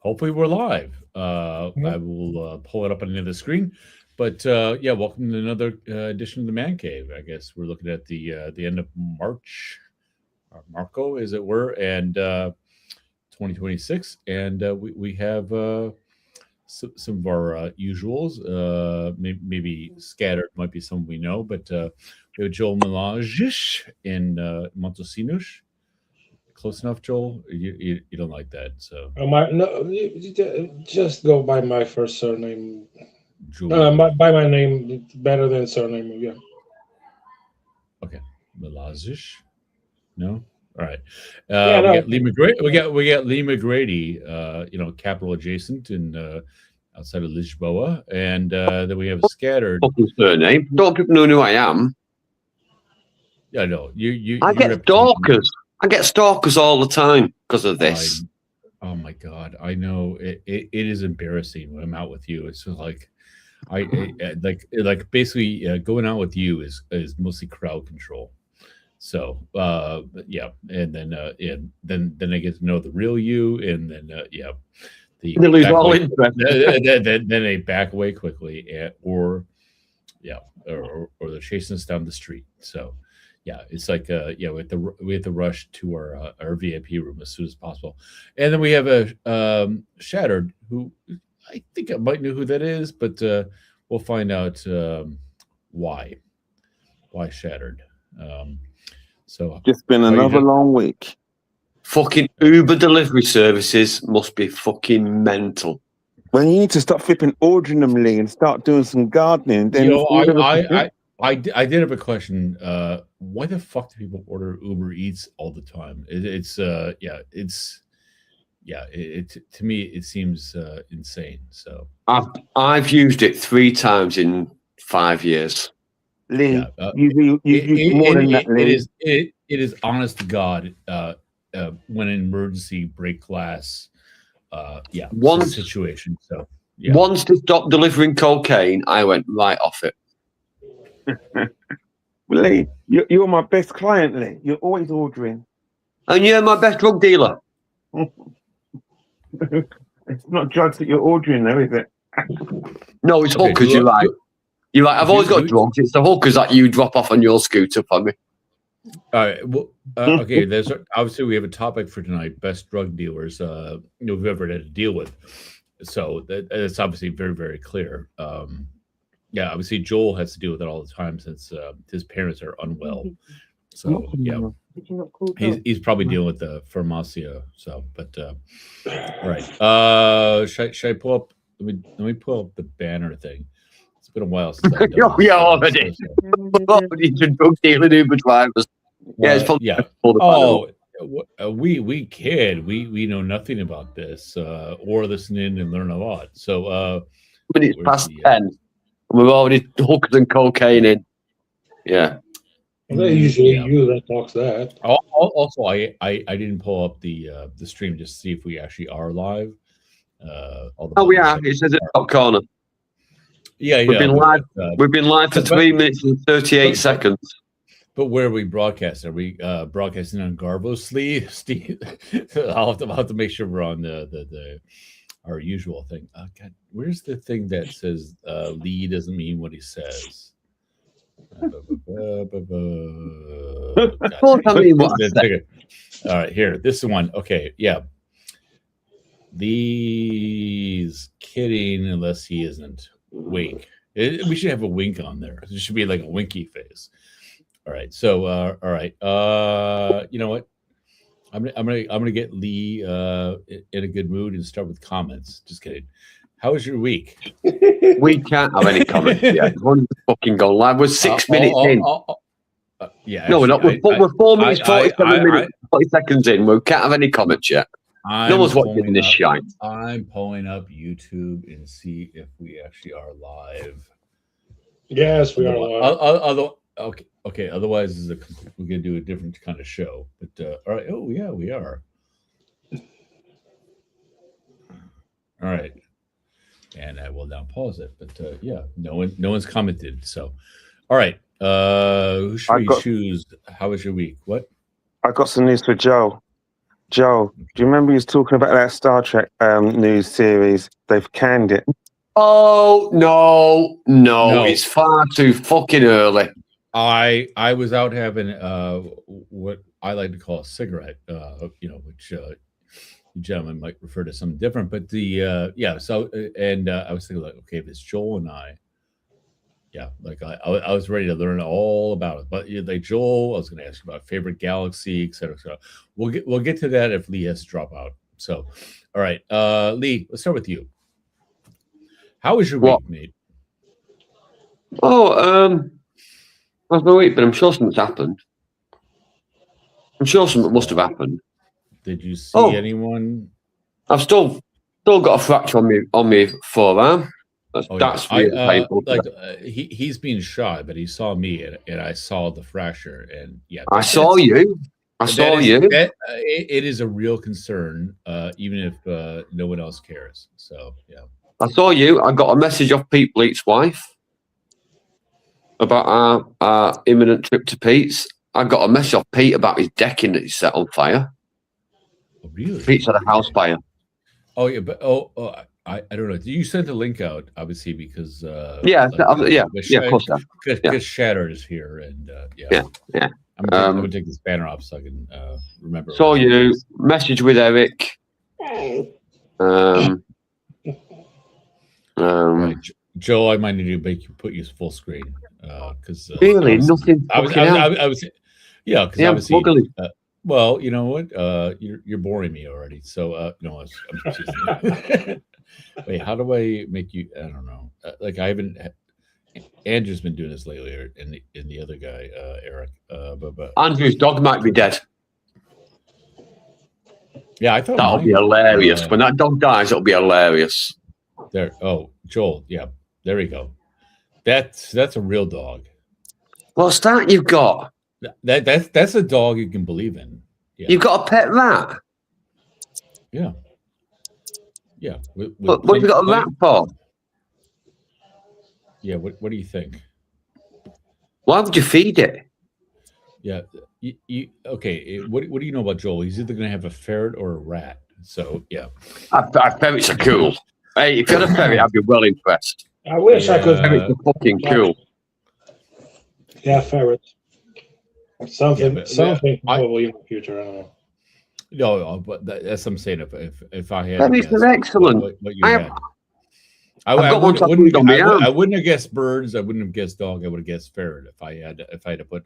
hopefully we're live. I will pull it up on the other screen. But yeah, welcome to another edition of the Man Cave. I guess we're looking at the end of March, or Marco, as it were, and 2026, and we have some of our usuals. Maybe scattered might be some we know, but we have Joel Melange in Montesinos. Close enough, Joel? You don't like that, so Just go by my first surname. Joel. By my name, it's better than surname. Yeah. Okay, Melange. No. All right. Yeah, We no. got Lee McGrady. We got Lee McGrady. Capital adjacent in outside of Lisboa, and then we have scattered. Fucking surname. Don't people know who I am? Yeah, no. You. I get stalkers. I get stalkers all the time because of this. Oh my god! I know it is embarrassing when I'm out with you. It's just like like basically going out with you is mostly crowd control. So yeah, and then I get to know the real you, and then yeah, they lose all interest. Then they back away quickly, or they're chasing us down the street. So yeah, it's like yeah, we have to rush to our VIP room as soon as possible, and then we have a Shattered, who I think I might know who that is, but we'll find out why Shattered. So just been another long week. Fucking Uber delivery services must be fucking mental. Well, you need to stop flipping ordering them, Lee, and start doing some gardening. Then I did have a question. Why the fuck do people order Uber Eats all the time? To me it seems insane. So I've used it 3 times in 5 years. Lee, you more than that, Lee. It is honest to God. When an emergency break glass, one situation. So yeah. Once they stopped delivering cocaine, I went right off it. Lee, you're my best client, Lee. You're always ordering. And you're my best drug dealer. It's not drugs that you're ordering, though, is it? No, it's hookers. You're right. You're right. I've always got drugs. It's the hookers that you drop off on your scooter for me. All right. Well, okay. There's obviously we have a topic for tonight: best drug dealers we've ever had to deal with. So that's obviously very, very clear. Yeah, obviously Joel has to deal with it all the time since his parents are unwell. So yeah, he's probably dealing with the pharmacia. So, but all right. Should I pull up? Let me pull up the banner thing. It's been a while since I've done we are already. Drug dealing Uber drivers. Yeah, it's probably we kid. We know nothing about this or listen in and learn a lot. So it's past 10. We're already hookers and cocaine in. Yeah. Well, usually you that talks that. Also, I didn't pull up the stream just to see if we actually are live. We are. It says it top corner. Yeah, we've been live. We've been live for 3 minutes and 38 seconds. But where are we broadcasting? Are we broadcasting on Garbo Steve? I'll have to make sure we're on the our usual thing. God, where's the thing that says Lee doesn't mean what he says? All right, here. This is one. Okay, yeah. These kidding unless he isn't. Wink. We should have a wink on there. There should be like a winky face. All right. So all right. You know what? I'm gonna get Lee in a good mood and start with comments. Just kidding. How was your week? We can't have any comments yet. We're fucking go live. We're 6 minutes in. Yeah. No, we're not. We're 4 minutes, 40 seconds in. We can't have any comments yet. No one's watching this shite. I'm pulling up YouTube and see if we actually are live. Yes, we are live. Okay. Otherwise, we're gonna do a different kind of show. But all right. Oh yeah, we are. All right. And I will now pause it. But yeah, no one's commented. So, all right. Who should we choose? How was your week? What? I got some news for Joe. Joel, do you remember he was talking about that Star Trek news series? They've canned it. Oh no, it's far too fucking early. I was out having what I like to call a cigarette, which you gentlemen might refer to something different, but the so and I was thinking like, okay, if it's Joel and I, like I was ready to learn all about it. But like Joel, I was going to ask you about favorite galaxy, et cetera, et cetera. We'll get to that if Lee has to drop out. So, all right, Lee, let's start with you. How was your week, mate? How's my week? But I'm sure something's happened. I'm sure something must have happened. Did you see anyone? I've still got a fracture on me forearm. That's really painful. He's being shot, but he saw me and I saw the fracture, and I saw you. It is a real concern, even if no one else cares. So I saw you. I got a message off Pete Bleak's wife about our imminent trip to Pete's. I got a message off Pete about his decking that he set on fire. Oh, really? Pete's had a house fire. Oh yeah, but I don't know. You sent the link out, obviously, because of course. Because Shattered is here, and I'm gonna take this banner off so I can remember. Saw you. Message with Eric. Right. Joe, I might need to put you full screen because really nothing. I was because obviously. Well, you know what? You're boring me already. So no, I'm teasing. Wait, how do I make you? I don't know. Like I haven't. Andrew's been doing this lately, and the other guy, Eric. But Andrew's dog might be dead. Yeah, I thought that'll be hilarious. When that dog dies, it'll be hilarious. There. Oh, Joel. Yeah, there we go. That's a real dog. What's that you've got? That's a dog you can believe in. Yeah. You've got a pet rat. Yeah. Yeah. What have you got a rat for? Yeah. What do you think? Why would you feed it? Yeah. Okay. What do you know about Joel? He's either going to have a ferret or a rat. So yeah. Ferrets are cool. Hey, if you had a ferret, I'd be well impressed. I wish I could. Ferrets are fucking cool. Yeah, ferrets. Something probably in the future. I don't know. No, but that's what I'm saying. If I had, ferrets are excellent. What you had. I wouldn't have guessed birds. I wouldn't have guessed dog. I would have guessed ferret if I had to put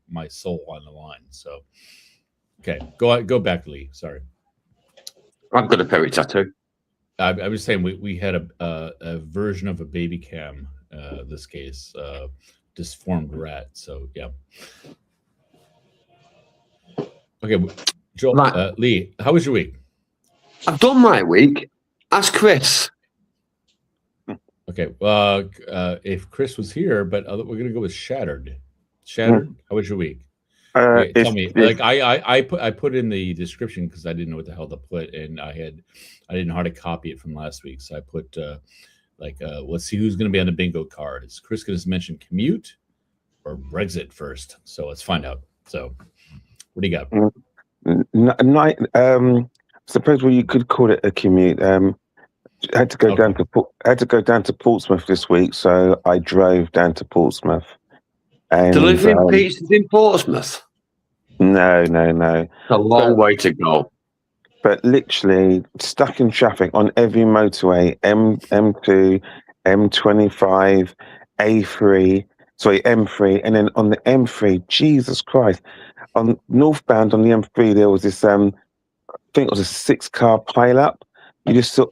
my soul on the line. So, okay, go back, Lee. Sorry, I've got a ferret tattoo. I was saying we had a version of a baby cam. This case, disformed rat. So yeah. Okay, Joel, Lee, how was your week? I've done my week. Ask Chris. Okay, if Chris was here, but we're gonna go with Shattered. Shattered, how was your week? Tell me. Like I put in the description because I didn't know what the hell to put, and I didn't know how to copy it from last week, so I put let's see who's gonna be on the bingo card. Is Chris gonna mention commute or Brexit first? So let's find out. So, what do you got? Suppose you could call it a commute. I had to go down to Portsmouth this week, so I drove down to Portsmouth. And, delivering pizzas in Portsmouth? No. It's a long way to go. But literally stuck in traffic on every motorway: M2, M25, M3, and then on the M3, Jesus Christ. On northbound on the M3, there was this, I think it was a 6-car pile-up. You just saw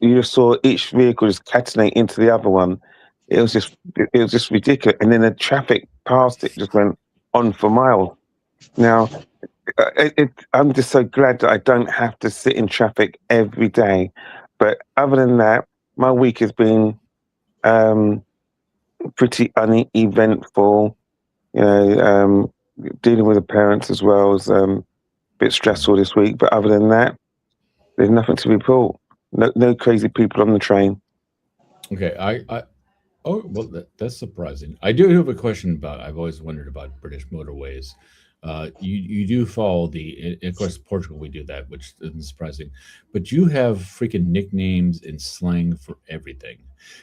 each vehicle just catenate into the other one. It was just ridiculous. And then the traffic past it just went on for miles. Now, I'm just so glad that I don't have to sit in traffic every day. But other than that, my week has been pretty uneventful. Dealing with the parents as well was a bit stressful this week. But other than that, there's nothing to report. No crazy people on the train. Okay, that's surprising. I do have a question about. I've always wondered about British motorways. you do follow of course, Portugal, we do that, which isn't surprising, but you have freaking nicknames and slang for everything.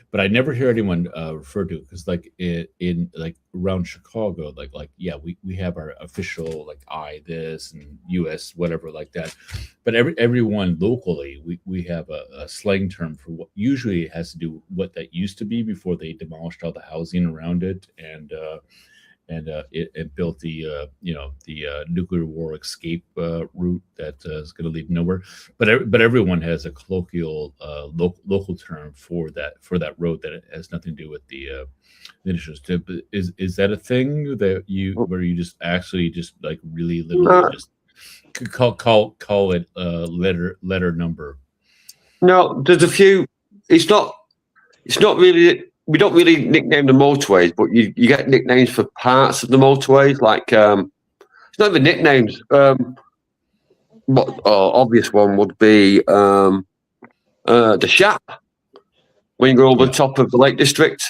But I never hear anyone refer to it because, like in like around Chicago, yeah, we have our official like I this and US whatever like that. But everyone locally, we have a slang term for what usually has to do with what that used to be before they demolished all the housing around it and built the nuclear war escape route that is going to lead nowhere. But everyone has a colloquial local term for that road that has nothing to do with the initials. Is that a thing that where you just actually just like really literally just call it letter number? No, there's a few. It's not really. We don't really nickname the motorways, but you get nicknames for parts of the motorways. Like it's not even nicknames. What obvious one would be the Shap when you go over the top of the Lake District,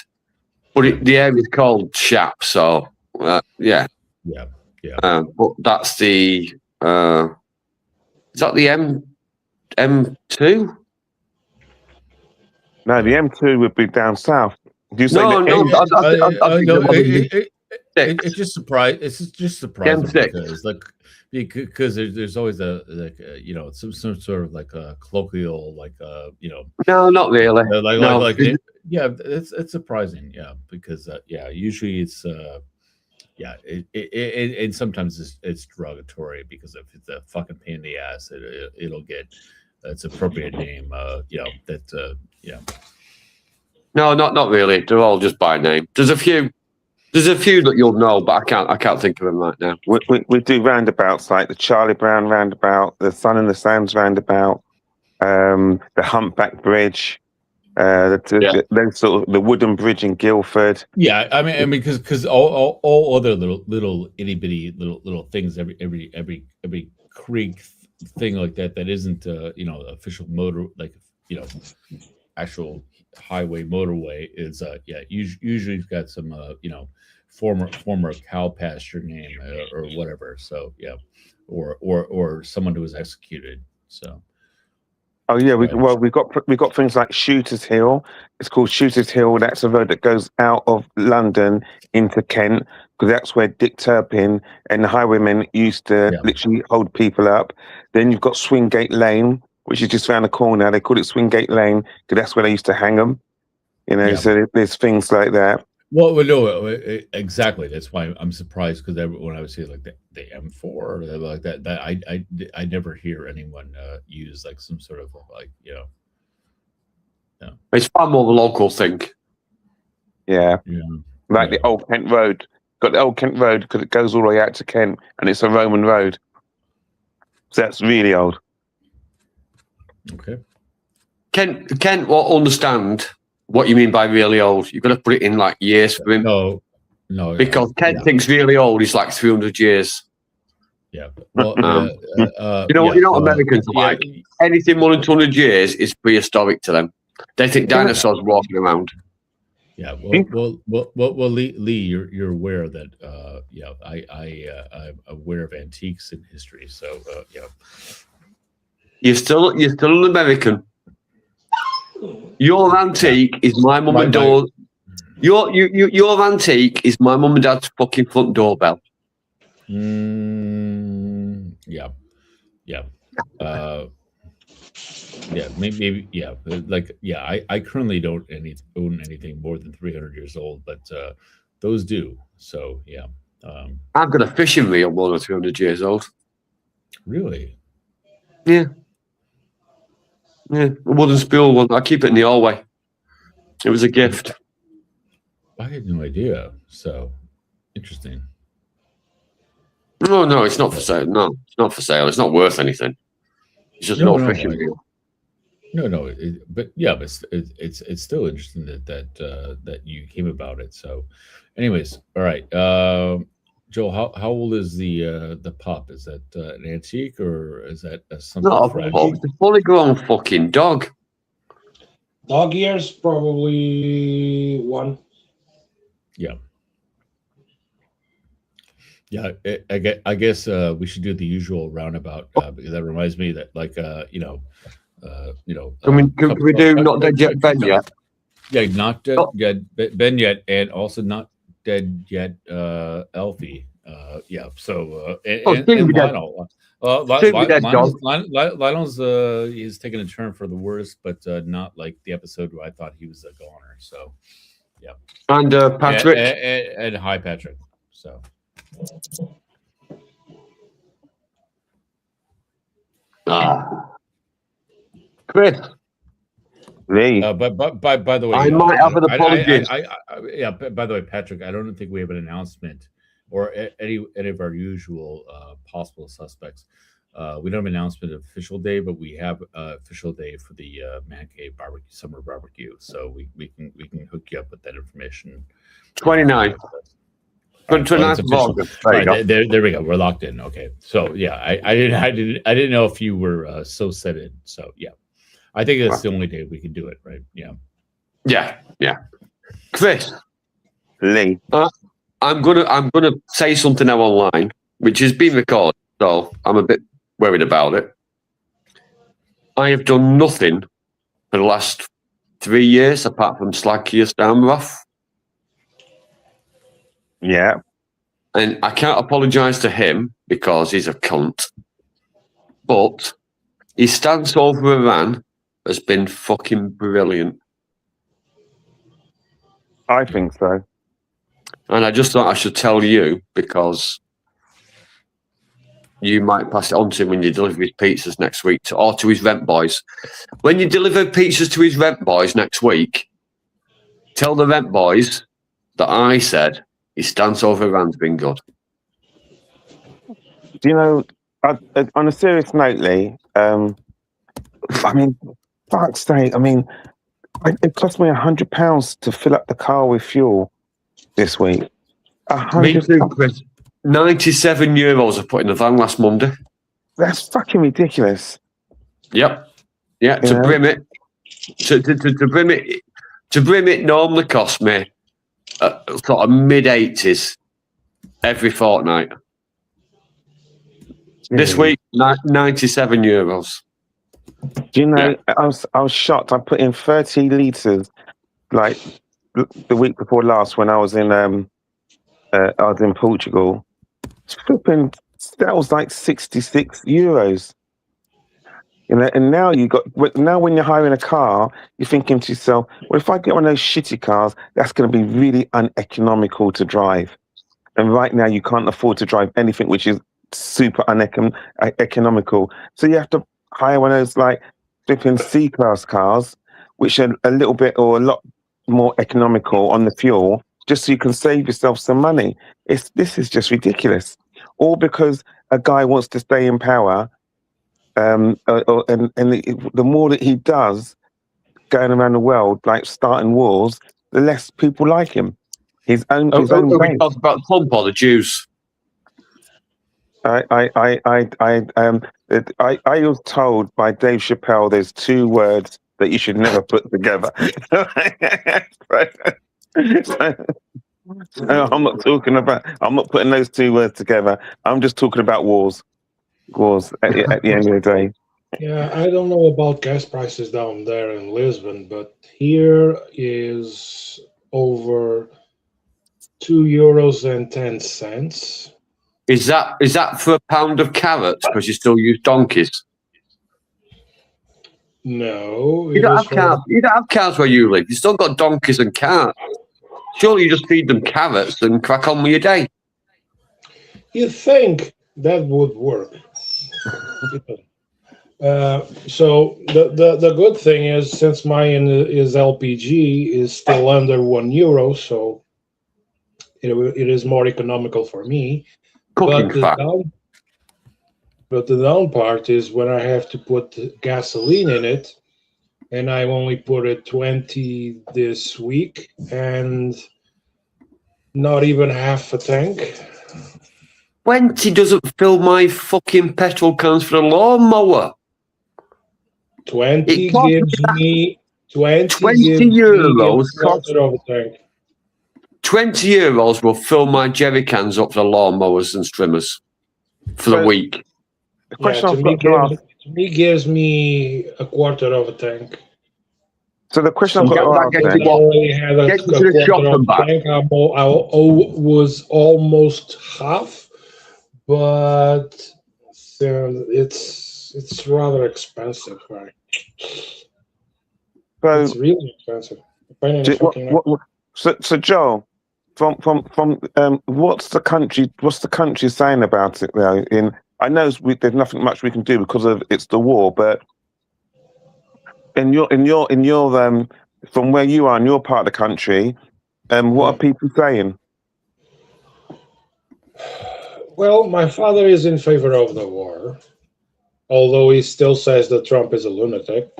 but the area is called Shap. So yeah. But that's the is that the M2? No, the M2 would be down south. Do you say It's just surprise. It's just surprising because there's always some sort of like a colloquial No, not really. It's surprising, because usually it's and sometimes it's derogatory because if it's a fucking pain in the ass, it'll get its appropriate name. No, not really. They're all just by name. There's a few that you'll know, but I can't think of them right now. We do roundabouts like the Charlie Brown roundabout, the Sun and the Sands roundabout, the Humpback Bridge, then sort of the Wooden Bridge in Guildford. Yeah, I mean, because all other little itty bitty little things, every creek thing like that isn't official motor, like actual highway motorway is usually it's got some former cow pasture name or whatever, so or someone who was executed. So we got things like Shooters Hill. It's called Shooters Hill. That's a road that goes out of London into Kent, because that's where Dick Turpin and the highwaymen used to literally hold people up. Then you've got Swingate Lane, which is just around the corner. They call it Swingate Lane because that's where they used to hang them. So there's things like that. Well, no, exactly. That's why I'm surprised, because when I was saying like the M4 or like that I never hear anyone use like some sort of like It's far more of a local thing. Like the Old Kent Road. Got the Old Kent Road because it goes all the way out to Kent, and it's a Roman road. So that's really old. Okay. Kent won't understand what you mean by really old. You've got to put it in like years for him. No. Because Kent thinks really old is like 300 years. Yeah. Well, you know what Americans are like? Anything more than 200 years is prehistoric to them. They think dinosaurs walking around. Yeah. Well, Lee, you're aware that I'm aware of antiques in history. So You're still an American. Your antique is my mum and dad. Your antique is my mum and dad's fucking front doorbell. Yeah. Maybe. I currently don't own anything more than 300 years old, but those do. So yeah. I've got a fishing reel more than 300 years old. Really? Yeah. Yeah, a wooden spool one. I keep it in the hallway. It was a gift. I had no idea. So interesting. No, it's not for sale. No, it's not for sale. It's not worth anything. It's just no fishing reel. No, but it's still interesting that you came about it. So, anyways, all right. Joel, how old is the pup? Is that an antique or is that something fresh? It's a fully grown fucking dog. Dog years, probably 1. Yeah, Yeah, I guess we should do the usual roundabout because that reminds me that, like, Can we do not dead yet, Ben yet? Yeah, not dead Oh. yet, Ben yet, and also not dead yet, Elfie. Yeah. So Steve be dead. Lionel. Steve be dead, John. Lionel's he's taking a turn for the worst, but not like the episode where I thought he was a goner. So yeah. And Patrick. And hi, Patrick. So. Chris. Lee. But by the way, I might have an apology. Yeah. By the way, Patrick, I don't think we have an announcement or any of our usual possible suspects. We don't have an announcement of official day, but we have official day for the Man Cave barbecue, summer barbecue. So we can hook you up with that information. 29. 29th of August. There we go. We're locked in. Okay. So yeah, I didn't know if you were so set in. So yeah, I think that's the only day we can do it, right? Yeah. Yeah. Chris. Lee. I'm gonna say something now online, which has been recorded, so I'm a bit worried about it. I have done nothing for the last 3 years apart from slag Keir Starmer off. Yeah. And I can't apologise to him because he's a cunt. But his stance over Iran has been fucking brilliant. I think so. And I just thought I should tell you because you might pass it on to him when you deliver his pizzas next week or to his rent boys. When you deliver pizzas to his rent boys next week, tell the rent boys that I said his stance over Iran's been good. Do you know, on a serious note, Lee, I mean, fuck's sake, I mean, it cost me £100 to fill up the car with fuel this week. Me too, Chris. €97 I put in the van last Monday. That's fucking ridiculous. Yep. Yeah, to brim it. To brim it normally cost me sort of mid-80s every fortnight. This week, €97. Do you know, I was shocked. I put in 30 litres like the week before last when I was in Portugal. Flipping, that was like €66. You know, and now when you're hiring a car, you're thinking to yourself, well, if I get one of those shitty cars, that's going to be really uneconomical to drive. And right now, you can't afford to drive anything which is super uneconomical. So you have to hire one of those like flipping C-class cars, which are a little bit or a lot more economical on the fuel, just so you can save yourself some money. This is just ridiculous. All because a guy wants to stay in power. And the more that he does going around the world, like starting wars, the less people like him. His own base. We talk about Trump or the Jews. I was told by Dave Chappelle there's two words that you should never put together. So I'm not putting those two words together. I'm just talking about wars. At the end of the day. Yeah, I don't know about gas prices down there in Lisbon, but here is over €2.10. Is that for a pound of carrots? Because you still use donkeys. No, you don't have cars. You don't have cars where you live. You still got donkeys and carts. Surely you just feed them carrots and crack on with your day. You think that would work? So the good thing is, since mine is LPG, is still under €1, so it is more economical for me. Cooking fat. But the down part is when I have to put gasoline in it, and I only put it 20 this week, and not even half a tank. 20 doesn't fill my fucking petrol cans for a lawnmower. 20 gives me €20. €20 will fill my jerry cans up for lawnmowers and trimmers for the week. The question to I've got to ask. To me, gives me a quarter of a tank. So the question I've So got to that ask gets then. you what? I had a Get you to the shop quarter of and a back. tank. I was almost half, but it's rather expensive, right? So, It's really expensive. so Joel, from what's the country saying about it now? I know there's nothing much we can do because of it's the war, but in your from where you are in your part of the country, what are people saying? Well, my father is in favor of the war, although he still says that Trump is a lunatic.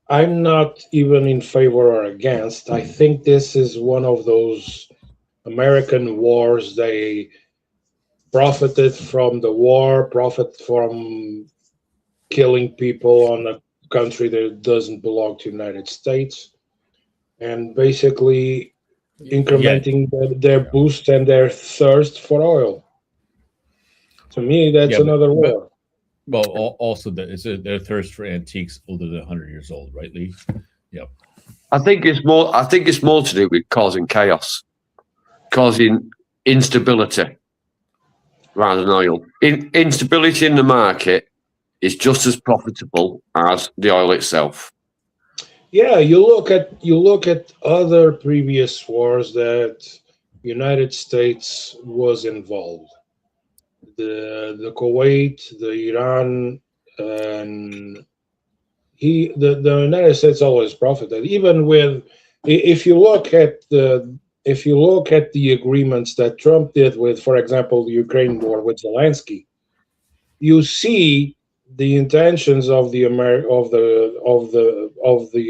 I'm not even in favor or against. I think this is one of those American wars. They profited from the war, profit from killing people on a country that doesn't belong to the United States, and basically incrementing their boost and their thirst for oil. To me, that's another war. Well, also their thirst for antiques older than 100 years old, right, Lee? Yep. I think it's more to do with causing chaos, causing instability rather than oil. Instability in the market is just as profitable as the oil itself. Yeah, you look at other previous wars that United States was involved. The Kuwait, the Iran, and the United States always profited. Even with, if you look at the agreements that Trump did with, for example, the Ukraine war with Zelensky, you see the intentions of the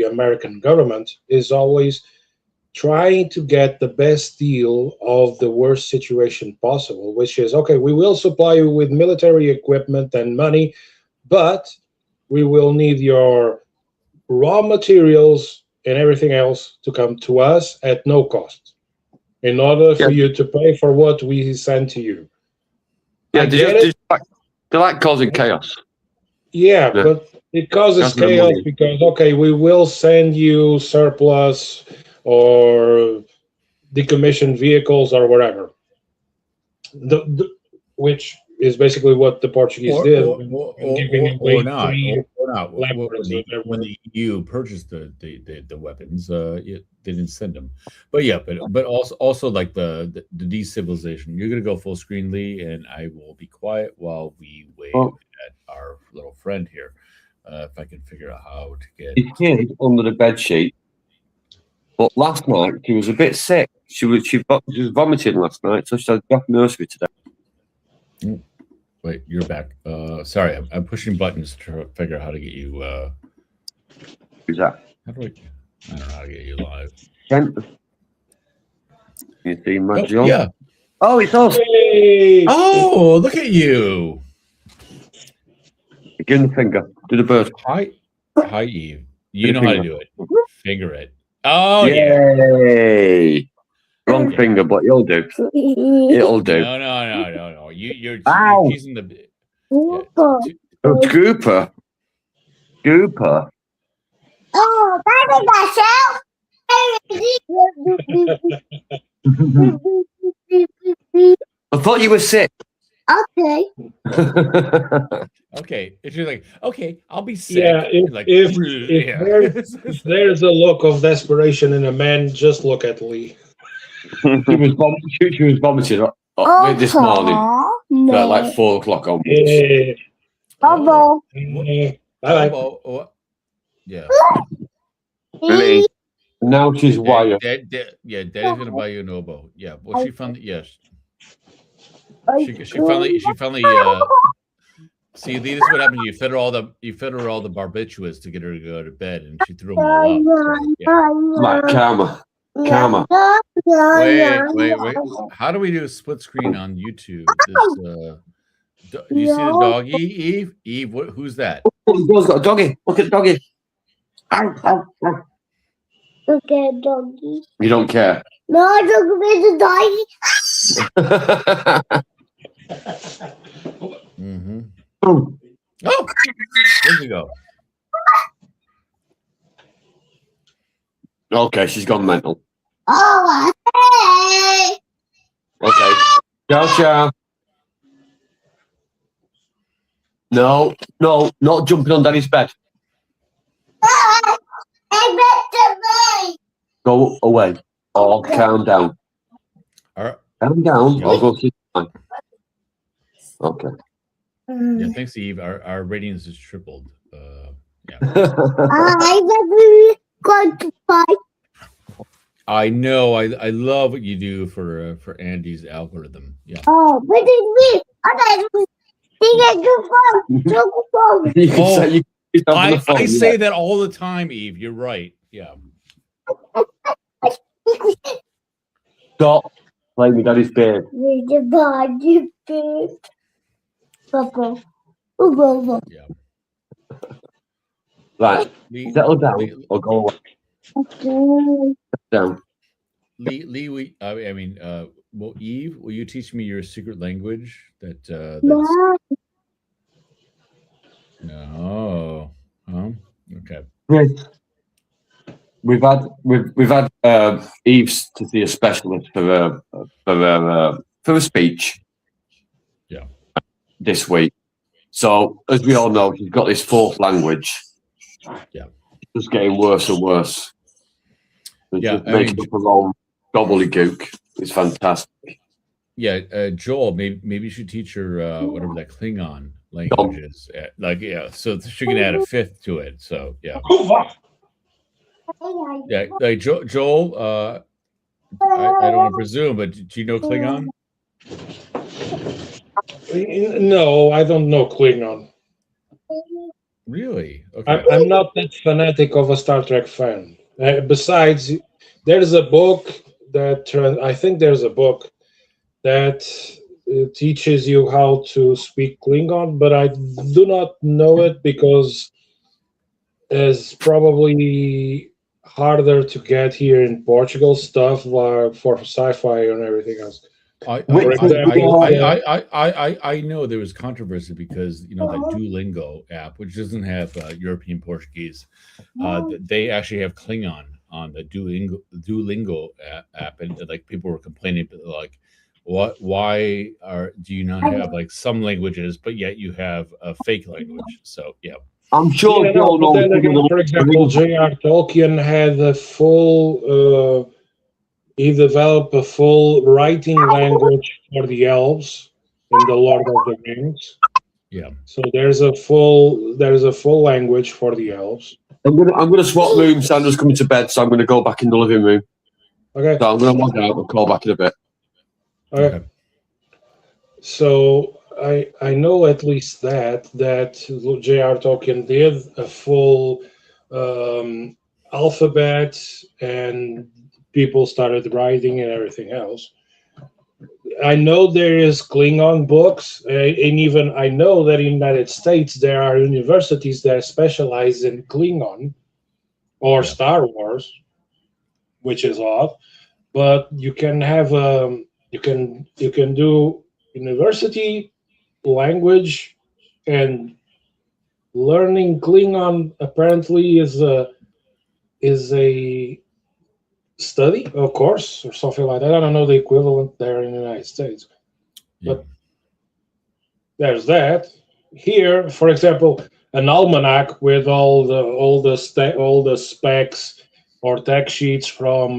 American government is always trying to get the best deal of the worst situation possible, which is, okay, we will supply you with military equipment and money, but we will need your raw materials and everything else to come to us at no cost in order for you to pay for what we send to you. Yeah, they like causing chaos. Yeah, but it causes chaos because, okay, we will send you surplus or decommissioned vehicles or whatever, which is basically what the Portuguese did. Or not. When the EU purchased the weapons, they didn't send them. But yeah, but also like the decivilization. You're gonna go full screen, Lee, and I will be quiet while we wait at our little friend here. If I can figure out how to get. He hid under the bed sheet, but last night she was a bit sick. She was vomiting last night, so she had to go to nursery today. Wait, you're back. Sorry, I'm pushing buttons to figure out how to get you. Who's that? I don't know how to get you live. You see my job? Yeah. Oh, it's us. Hey! Oh, look at you. Give him the finger. Do the bird. Hi, Eve. You know how to do it. Finger it. Oh, yay. Wrong finger, but you'll do. It'll do. No. You're teasing the. Scooper. Scooper. Oh, I thought you were sick. Okay. Okay. If you're like, okay, I'll be sick. Yeah, if there's a look of desperation in a man, just look at Lee. She was vomiting this morning at like 4 o'clock onwards. Bobo. Yeah. Really? Now she's wired. Daddy's gonna buy you an oboe. Yeah. Well, she found it. Yes. She finally. See, Lee, this is what happened. You fed her all the barbiturates to get her to go to bed, and she threw them all up. So, yeah. Like karma. Wait. How do we do a split screen on YouTube? Do you see the doggy, Eve? Eve, who's that? Oh, the girl's got a doggy. Look at the doggy. Ow. Okay, doggy. You don't care. No, I don't get the doggy. Mm-hmm. Oh, Oh, where'd you go? okay, she's gone mental. Oh, hey. Okay. Ciao, ciao. No, not jumping on Daddy's bed. Hey, better boy. Go away. Or calm down. Our, Calm down or go sit down. Okay. yeah, thanks, Eve. Our ratings has tripled. Yeah. I never going to fight. I know. I love what you do for Andy's algorithm. Yeah. Oh, but it's me. You can Oh, say you can stop on the phone. I say that all the time, Eve. You're right. Yeah. Stop playing with Daddy's beard. With the body big. Papa. Papa. Yeah. Right. Lee, Settle down Lee, or go away. Okay. Down. Lee, I mean, well, Eve, will you teach me your secret language? That's No. no. Oh, okay. Chris, we've had Eve's to see a specialist for a speech. Yeah. This week. So as we all know, she's got this fourth language. Yeah. It's just getting worse and worse. It's Yeah, just making up her own gobbledygook. It's fantastic. Yeah, Joel, maybe you should teach her whatever that Klingon language is. Like, yeah, so she can add a fifth to it. So yeah. Yeah, like Joel, I don't want to presume, but do you know Klingon? No, I don't know Klingon. Really? Okay. I'm not that fanatic of a Star Trek fan. Besides, there's a book that I think there's a book that teaches you how to speak Klingon, but I do not know it because it's probably harder to get here in Portugal stuff like for sci-fi and everything else. I know there was controversy because that Duolingo app, which doesn't have European Portuguese, they actually have Klingon on the Duolingo app, and like people were complaining, like, why do you not have like some languages, but yet you have a fake language? So yeah. I'm sure but then again, for example, J.R. Tolkien had a full. He developed a full writing language for the elves in the Lord of the Rings. Yeah. So there's a full language for the elves. I'm gonna swap rooms. Sandra's coming to bed, so I'm gonna go back in the living room. Okay. So I'm gonna log out and call back in a bit. Okay. So I know at least that J.R. Tolkien did a full alphabet, and people started writing and everything else. I know there is Klingon books, and even I know that in the United States there are universities that specialize in Klingon or Star Wars, which is odd. But you can have you can do university language, and learning Klingon apparently is a study, of course, or something like that. I don't know the equivalent there in the United States, but there's that. Here, for example, an almanac with all the specs or tech sheets from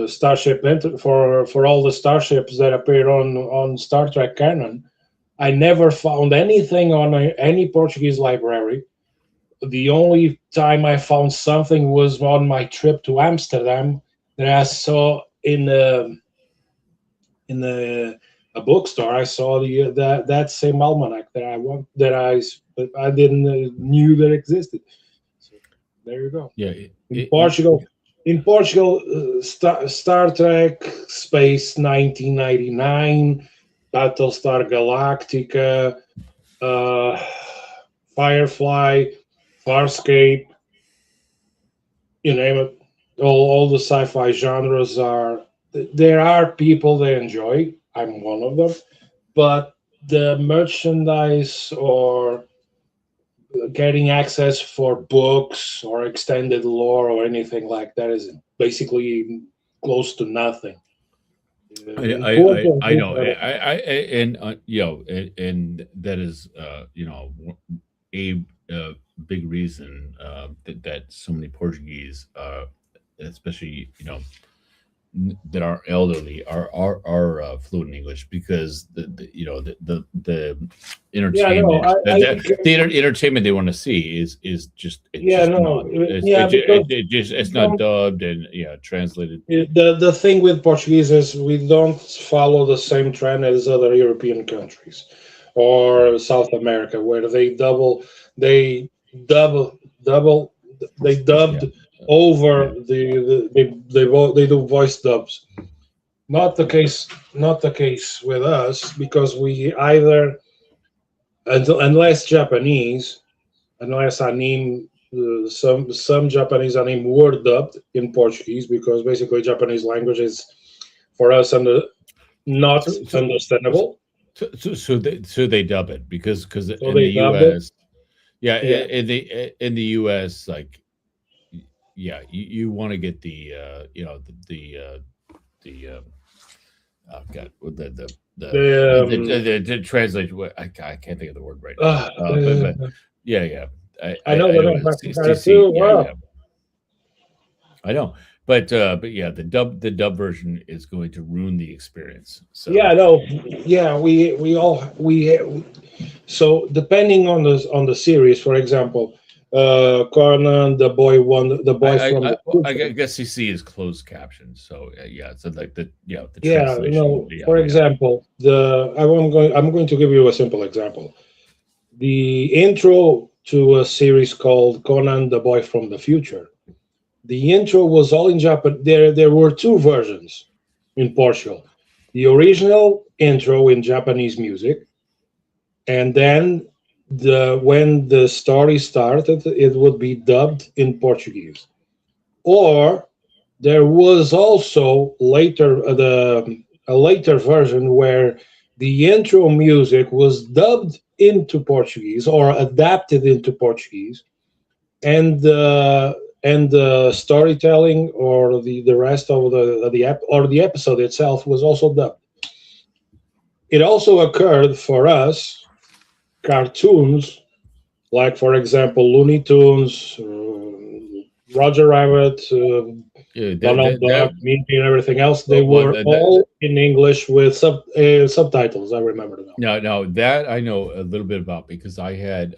Starship for all the starships that appear on Star Trek canon. I never found anything on any Portuguese library. The only time I found something was on my trip to Amsterdam that I saw in a bookstore. I saw that same almanac that I didn't knew that existed. So there you go. Yeah. In Portugal, Star Trek Space 1999, Battlestar Galactica, Firefly, Farscape, you name it. All the sci-fi genres are. There are people that enjoy. I'm one of them, but the merchandise or getting access for books or extended lore or anything like that is basically close to nothing. I Important, know. And and that is a big reason that so many Portuguese, especially that are elderly, are fluent in English because the yeah, no, entertainment the entertainment they want to see is just it's yeah, just no, not it's yeah, because it's not don't dubbed and translated. the thing with Portuguese is we don't follow the same trend as other European countries or South America, where they double, double, they Yeah. dubbed over they do voice dubs. Not the case with us because we either unless Japanese, unless anime. Some Japanese anime were dubbed in Portuguese because basically Japanese language is for us not So, so, understandable. so they dub it because So in the they dubbed it. U.S. Yeah, Yeah, in the U.S. like you want to get the the God what the translation I can't think of the word right now. uh, But uh, yeah I know I that know I'm back to that CC too. yeah Wow. I know but yeah the dub version is going to ruin the experience. Yeah, So no, yeah, we all we so depending on the series, for example, Conan, the boy from the I future. guess CC is closed caption. So yeah, so like the Yeah, translation. no, Yeah, for yeah. example, I'm going to give you a simple example. The intro to a series called Conan the Boy from the Future. The intro was all in Japan. There were two versions in Portugal. The original intro in Japanese music, and then when the story started, it would be dubbed in Portuguese. Or there was also later a later version where the intro music was dubbed into Portuguese or adapted into Portuguese, and the storytelling or the rest of the episode itself was also dubbed. It also occurred for us cartoons like, for example, Looney Tunes, Roger Rabbit, Yeah, Donald Duck, that Minty, and everything else. They well, were all in English with subtitles. I remember now. no, that I know a little bit about because I had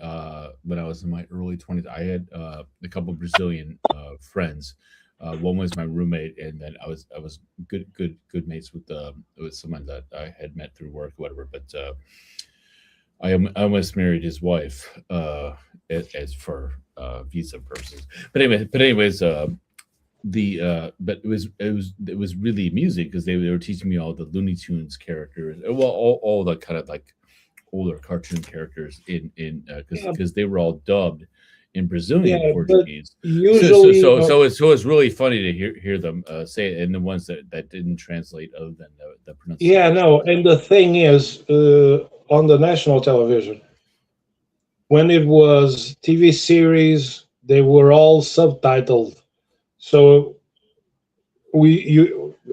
when I was in my early 20s, I had a couple of Brazilian friends. One was my roommate, and then I was good mates with someone that I had met through work, whatever. But I almost married his wife as for visa purposes. But anyways, but it was really amusing because they were teaching me all the Looney Tunes characters, well, all the kind of like older cartoon characters in Yeah, because they were all dubbed in Brazilian yeah, but Portuguese. usually, So it's really funny to hear them say it, and the ones that didn't translate other than the yeah, pronunciation. no. And the thing is, on the national television, when it was TV series, they were all subtitled. So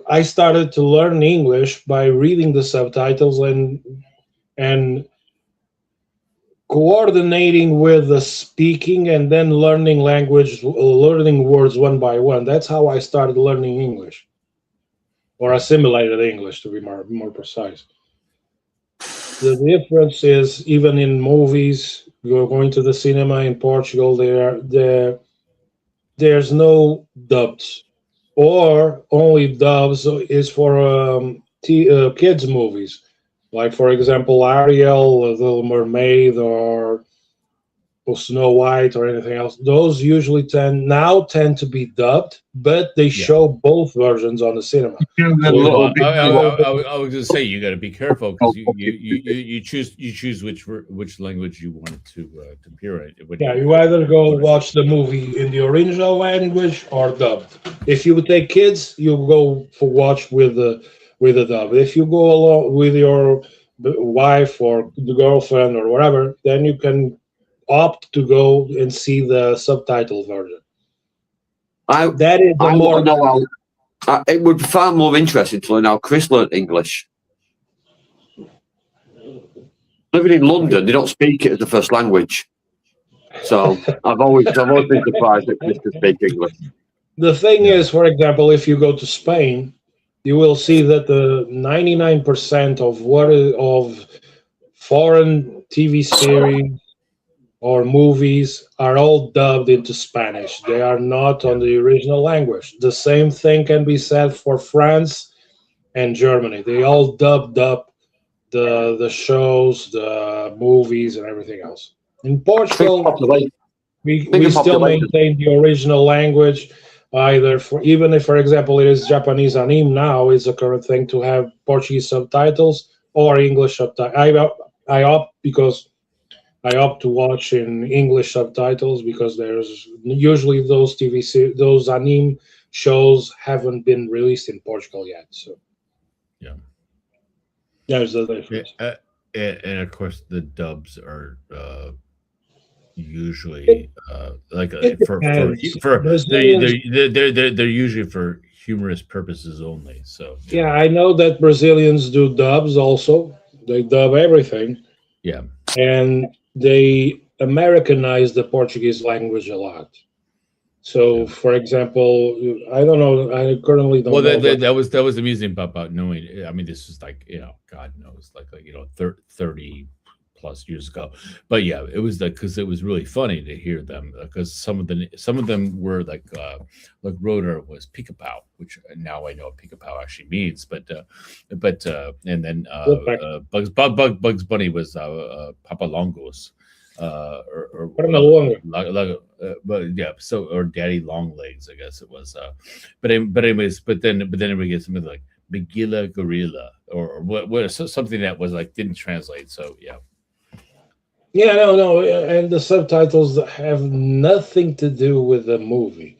I started to learn English by reading the subtitles and coordinating with the speaking and then learning language, learning words one by one. That's how I started learning English or assimilated English, to be more precise. The difference is even in movies, you're going to the cinema in Portugal, there's no dubs or only dubs is for kids movies, like for example Ariel, The Little Mermaid, or or Snow White or anything else, those usually tend to be dubbed, but they show both versions on the cinema. Well, I was going to say you got to be careful because you choose which language you want it to appear in. You either go watch the movie in the original language or dubbed. If you take kids, you go for watch with the dub. If you go along with your wife or the girlfriend or whatever, then you can opt to go and see the subtitle version. It would be far more interesting to learn how Chris learned English. Living in London, they don't speak it as the first language. So I've always been surprised that Chris can speak English. The thing is, for example, if you go to Spain, you will see that the 99% of foreign TV series or movies are all dubbed into Spanish. They are not on the original language. The same thing can be said for France and Germany. They all dubbed up the shows, the movies, and everything else. In Portugal, we still maintain the original language. Even if, for example, it is Japanese anime now, is a current thing to have Portuguese subtitles or English subtitles. I opt to watch in English subtitles because there's usually those anime shows haven't been released in Portugal yet. So there's the difference. And of course, the dubs are usually they're usually for humorous purposes only. So I know that Brazilians do dubs also. They dub everything. Yeah, and they Americanize the Portuguese language a lot. So, for example, I don't know. I currently don't. Well, that was amusing about knowing. I mean, this is like God knows, like 30 plus years ago. But yeah, it was because it was really funny to hear them because some of them were like Rotor was peek-a-pow, which now I know what peek-a-pow actually means. But and then Bugs Bunny was Papa Longos. But yeah, so or Daddy Long Legs, I guess it was. But then we get something like Megilla Gorilla or what something that was like didn't translate. So yeah. Yeah, no, and the subtitles have nothing to do with the movie.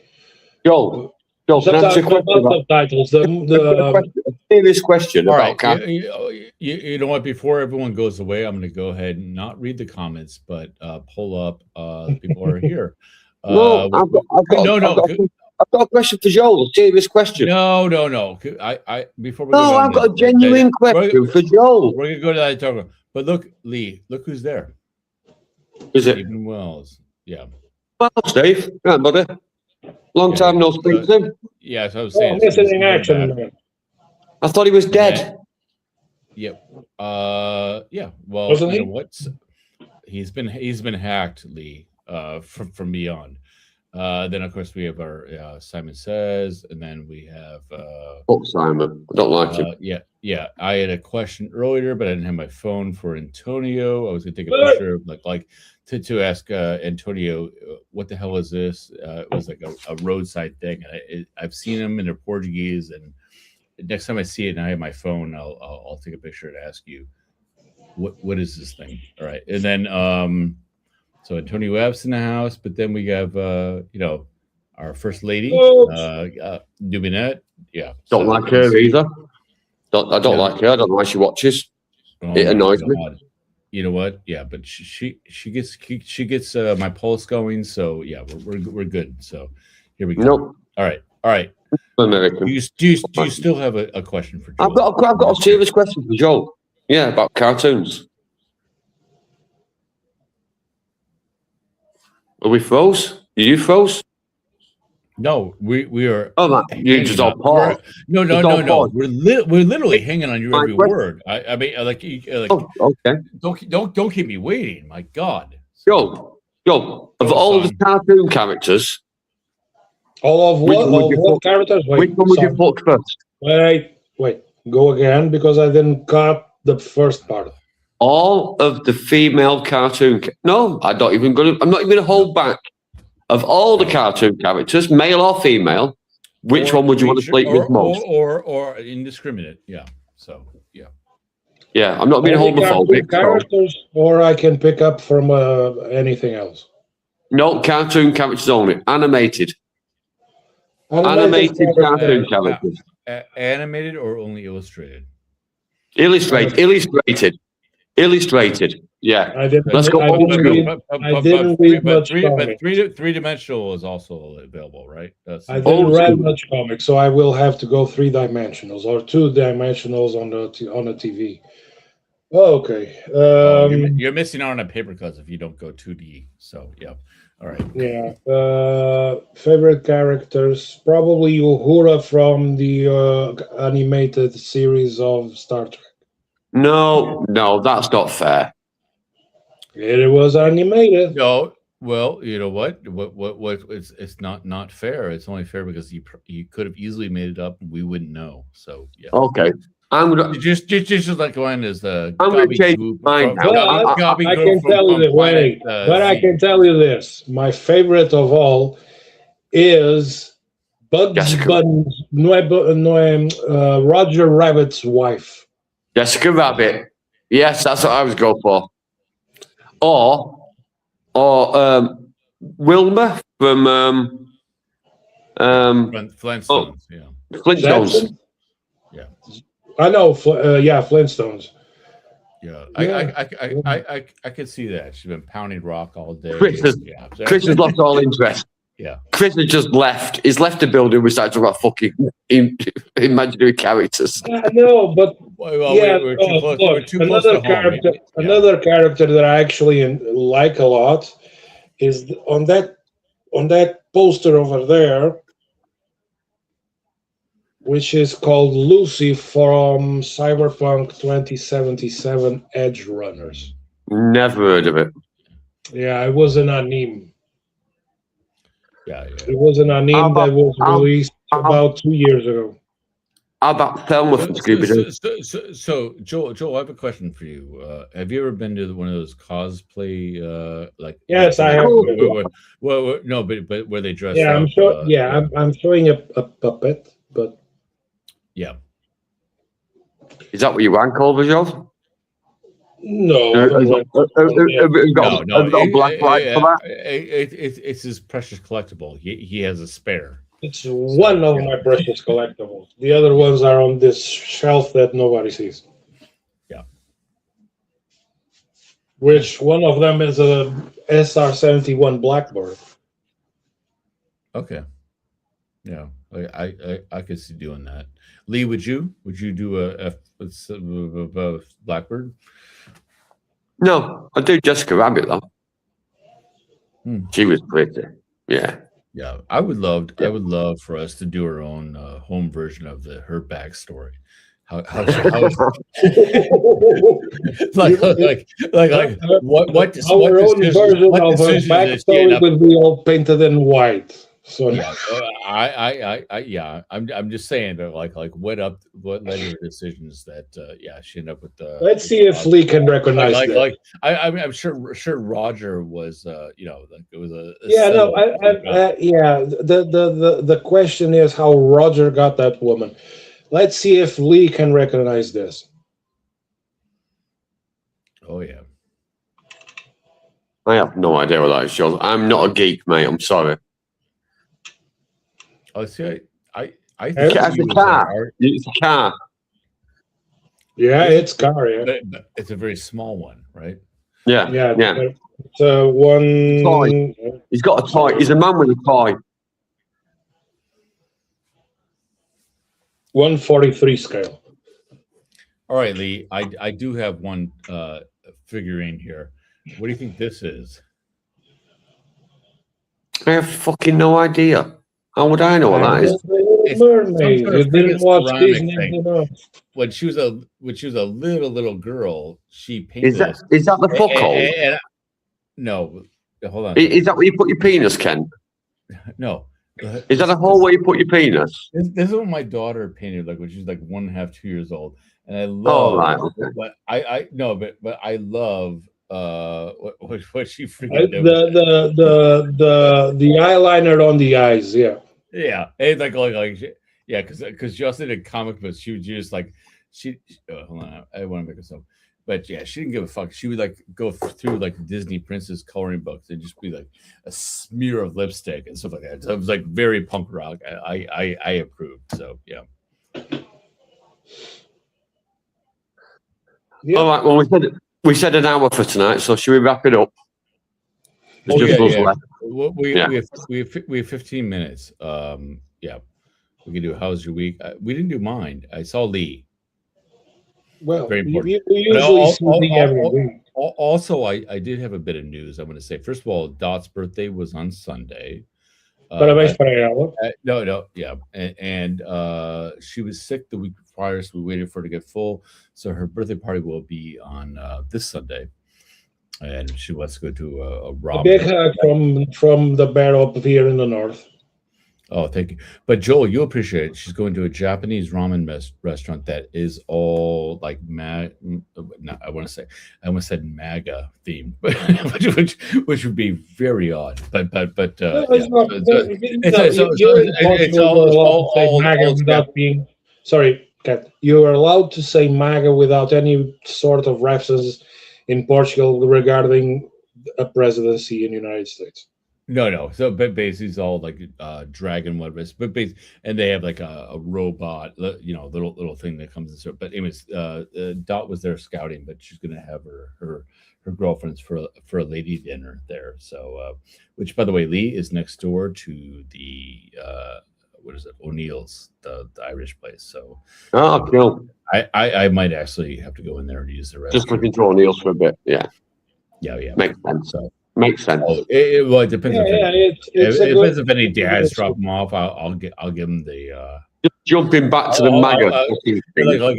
Joel, can I ask you a question? Subtitles. A serious question about. You know what? Before everyone goes away, I'm going to go ahead and not read the comments, but pull up the people who are here. I've got a question for Joel. A serious question. No. I before we I've got a genuine question for Joel. We're going to go to that talk. But look, Lee, look who's there. Is it Stephen Wells? Yeah. Well, Steve, buddy. Long time no speak to him. Yeah, so I was saying. Missing action. I thought he was dead. Yep. Yeah. Well, Wasn't you know what? He's been hacked, Lee. From beyond. Then of course we have our Simon Says, and then we have Simon. I don't like him. Yeah. I had a question earlier, but I didn't have my phone for Antonio. I was gonna take a picture of like to ask Antonio, what the hell is this? It was like a roadside thing, and I've seen them in their Portuguese, and next time I see it and I have my phone, I'll take a picture and ask you what is this thing? All right, and then so Antonio F's in the house, but then we have our first lady, Dubinette. Yeah, don't like her either. I don't like her. I don't know why she watches. It annoys me. You know what? Yeah, but she gets my pulse going. So yeah, we're good. So here we go. Nope. All right. American. Do you still have a question for Joel? I've got a serious question for Joel. Yeah, about cartoons. Are we froze? Are you froze? No, we are. Oh, man, you just all paused. No. We're literally hanging on your every word. I mean, like. Oh, okay. Don't keep me waiting. My God. Joel, of all the cartoon characters, all of what characters? Which one would you put first? Wait. Go again because I didn't cut the first part. all of the female cartoon. No, I'm not even going to hold back. Of all the cartoon characters, male or female, which one would you want to sleep with most? Or indiscriminate? Yeah. So yeah. Yeah, I'm not being Only homophobic. characters, or I can pick up from anything else. No, cartoon characters only. Animated cartoon characters. Animated or only illustrated? Illustrated. Yeah. Let's go old school. I didn't read much comics. Three-dimensional is also available, right? I didn't read much comics, so I will have to go 3-dimensionals or 2-dimensionals on the TV. Okay. You're missing out on paper cuts if you don't go 2D. So yeah. All right. Yeah. Favorite characters, probably Uhura from the animated series of Star Trek. No, that's not fair. It was animated. No, well, you know what? It's not fair. It's only fair because you could have easily made it up and we wouldn't know. So yeah. Okay. I'm gonna just like one is the. I'm gonna change mine. I can tell you this. I can tell you this. My favorite of all is Bugs Bunny's Roger Rabbit's wife. Jessica Rabbit. Yes, that's what I was going for. Or Wilma from Flintstones. Yeah. Flintstones. Yeah. I know. Flintstones. Yeah. I could see that. She's been pounding rock all day. Chris has lost all interest. Yeah. Chris has just left. He's left the building. We started talking about fucking imaginary characters. I know, but we're too close to home. Another character that I actually like a lot is on that poster over there, which is called Lucy from Cyberpunk 2077 Edge Runners. Never heard of it. Yeah, it was an anime. Yeah. It was an anime that was released about 2 years ago. How about Thelma from Scooby-Doo? So, Joel, I have a question for you. Have you ever been to one of those cosplay, Yes, I have. No, but where they dress up? I'm showing a puppet, but yeah. Is that what you rank over, Joel? No, black light for that. It's his precious collectible. He has a spare. It's one of my precious collectibles. The other ones are on this shelf that nobody sees. Yeah. Which one of them is a SR-71 Blackbird. Okay. Yeah, I could see doing that. Lee, would you do a Blackbird? No, I do Jessica Rabbit though. She was pretty. Yeah. Yeah, I would love for us to do our own home version of her backstory. How what backstory would be all painted in white. So yeah, I'm just saying that what led to her decisions that she ended up with the. Let's see if Lee can recognize that. I'm sure Roger was it was a the question is how Roger got that woman. Let's see if Lee can recognize this. Oh yeah. I have no idea what that shows. I'm not a geek, mate. I'm sorry. Oh, see, it's a car. It's a car. Yeah, it's car. Yeah, but it's a very small one, right? Yeah. So one. Toy. He's got a toy. He's a man with a toy. 143 scale. All right, Lee. I do have one figurine here. What do you think this is? I have fucking no idea. How would I know what that is? Mermaid. You didn't watch Disney, When she was a little girl, she painted. Is that the fuck hole? No, hold on. Is that where you put your penis, Ken? No. Is that a hole where you put your penis? This is what my daughter painted when she was 1.5, 2 years old, and I Oh, love. right. Okay. But I no, but I love what she freaking did. The eyeliner on the eyes. Yeah. Yeah, and yeah, because she also did comic books. She would just like hold on, I want to make herself, but yeah, she didn't give a fuck. She would like go through like Disney princess coloring books and just be like a smear of lipstick and stuff like that. So it was like very punk rock. I approved. So yeah. Yeah. All right. Well, we said an hour for tonight, so should we wrap it up? There's just us left. We have 15 minutes. Yeah, we can do how's your week. We didn't do mine. I saw Lee. Well, Very we important. usually see Lee every week. Also, I did have a bit of news. I'm going to say. First of all, Dot's birthday was on Sunday. Parabéns para ela. No, yeah, and she was sick the week prior, so we waited for her to get full. So her birthday party will be on this Sunday, and she wants to go to a ramen. A big hug from the bear up here in the north. Oh, thank you. But Joel, you'll appreciate it. She's going to a Japanese ramen restaurant that is all like I almost said MAGA themed, which would be very odd. But it's all MAGA without being. Sorry, Kat. You are allowed to say MAGA without any sort of references in Portugal regarding a presidency in the United States. No. So, but basically, it's all like dragon whatever. But and they have like a robot, little thing that comes in. But anyways, Dot was there scouting, but she's gonna have her girlfriends for a lady dinner there. So, which by the way, Lee is next door to the what is it, O'Neill's, the Irish place. So, oh, cool. I might actually have to go in there and use the rest. Just looking to O'Neill's for a bit. Yeah. Makes sense. So. Makes sense. Well, it depends. It depends if any dads drop them off. I'll give them the. Just jumping back to the MAGA.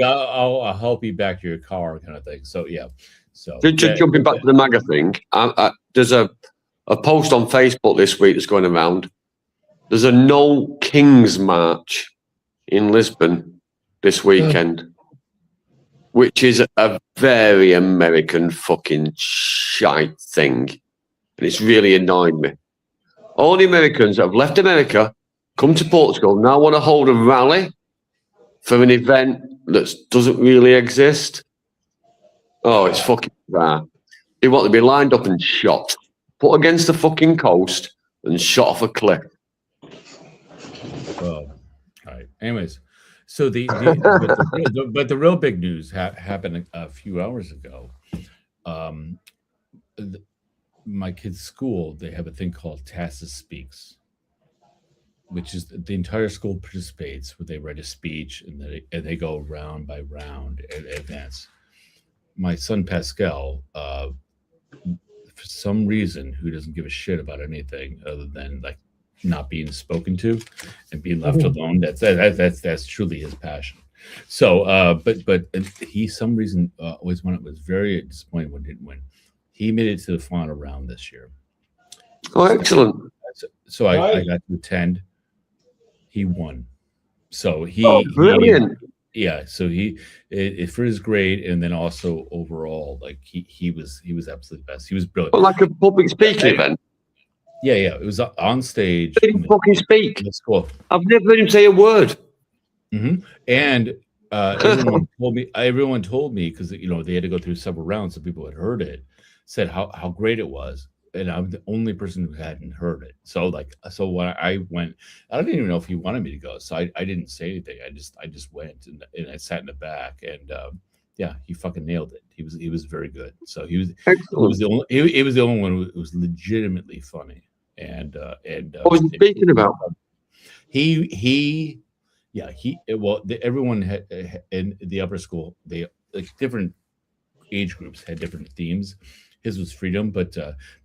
I'll help you back to your car, kind of thing. So yeah. So just jumping back to the MAGA thing. There's a post on Facebook this week that's going around. There's a No Kings March in Lisbon this weekend, which is a very American fucking shite thing. And it's really annoyed me. All the Americans that have left America, come to Portugal, now want to hold a rally for an event that doesn't really exist. Oh, it's fucking bad. They want to be lined up and shot, put against the fucking coast and shot off a cliff. Oh, all right. Anyways, so the real big news happened a few hours ago. My kids' school, they have a thing called Tacit Speaks, which is the entire school participates where they write a speech and they go round by round and advance. My son Pascal, for some reason, who doesn't give a shit about anything other than like not being spoken to and being left alone, that's truly his passion. So, but he some reason always was very disappointed when it didn't win. He made it to the final round this year. Oh, excellent! So I got to attend. He won. So brilliant. So he for his grade and then also overall, like he was absolutely best. He was brilliant. Well, like a public speaking event. Yeah. It was on stage. He didn't fucking speak. That's cool. I've never heard him say a word. Mm-hmm. And everyone told me because they had to go through several rounds, so people had heard it, said how great it was, and I'm the only person who hadn't heard it. So when I went, I didn't even know if he wanted me to go, so I didn't say anything. I just went and I sat in the back, and he fucking nailed it. He was very good. So he was the only one who was legitimately funny. And what was he speaking about? Everyone had in the upper school, they like different age groups had different themes. His was freedom, but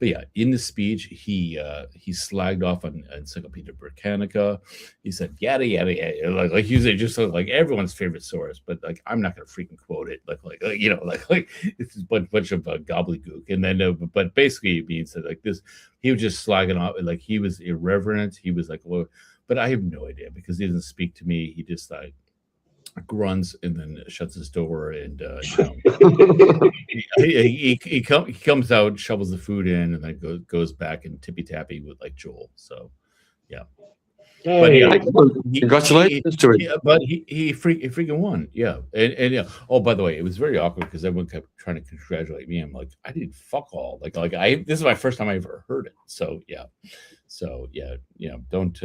yeah, in the speech he slagged off on Encyclopedia Britannica. He said yada yada yada, like he was just like everyone's favorite source, but like I'm not gonna freaking quote it, like it's a bunch of gobbledygook. And then but basically it means that like this, he was just slagging off, like he was irreverent. He was like, well, but I have no idea because he doesn't speak to me. He just like grunts and then shuts his door, and he comes out, shovels the food in, and then goes back and tippy tappy with like Joel. So yeah. But Hey, Congratulations to him. yeah, but he freaking won. Yeah. And yeah. Oh, by the way, it was very awkward because everyone kept trying to congratulate me. I'm like, I did fuck all. Like this is my first time I ever heard it. So yeah. Don't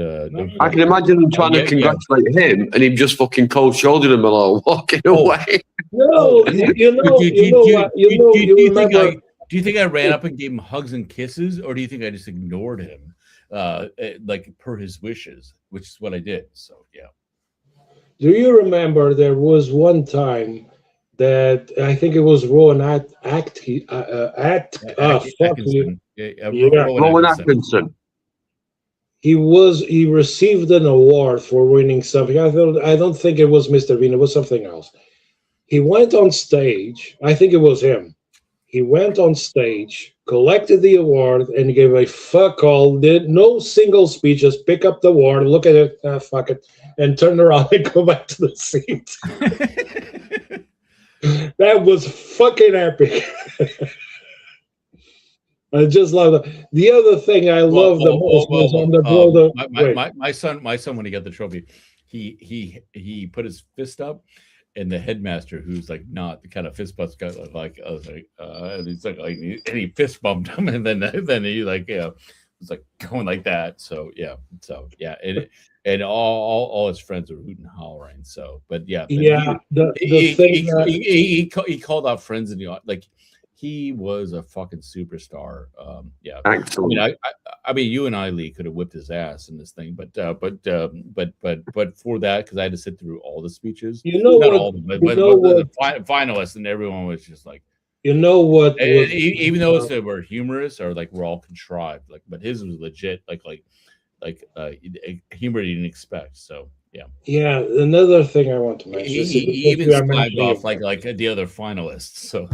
I can imagine him trying to congratulate him and him just fucking cold shouldering him along, walking away. No, you remember. Do you think I ran up and gave him hugs and kisses, or do you think I just ignored him, like per his wishes, which is what I did? So yeah. Do you remember there was one time that I think it was Rowan Atkinson. Rowan Atkinson. He received an award for winning something. I don't think it was Mr. Bean. It was something else. He went on stage. I think it was him. He went on stage, collected the award, and he gave a fuck all. Did no single speech. Just pick up the award, look at it, fuck it, and turn around and go back to the seat. That was fucking epic. I just love that. The other thing I love the most was on the border. My son, when he got the trophy, he put his fist up, and the headmaster, who's like not the kind of fist bumps guy, like I was like, and he's like, and he fist bumped him, and then he like was like going like that. So yeah, and all his friends were hooting and hollering. So, but yeah, he called out friends in the like. He was a fucking superstar. Yeah, excellent. I mean, you and I, Lee, could have whipped his ass in this thing, but for that, because I had to sit through all the speeches. The finalists, and everyone was just like, even though they were humorous or like we're all contrived, like, but his was legit, like humor you didn't expect. So. Yeah. Yeah. Another thing I want to mention. He even slagged off like the other finalists. So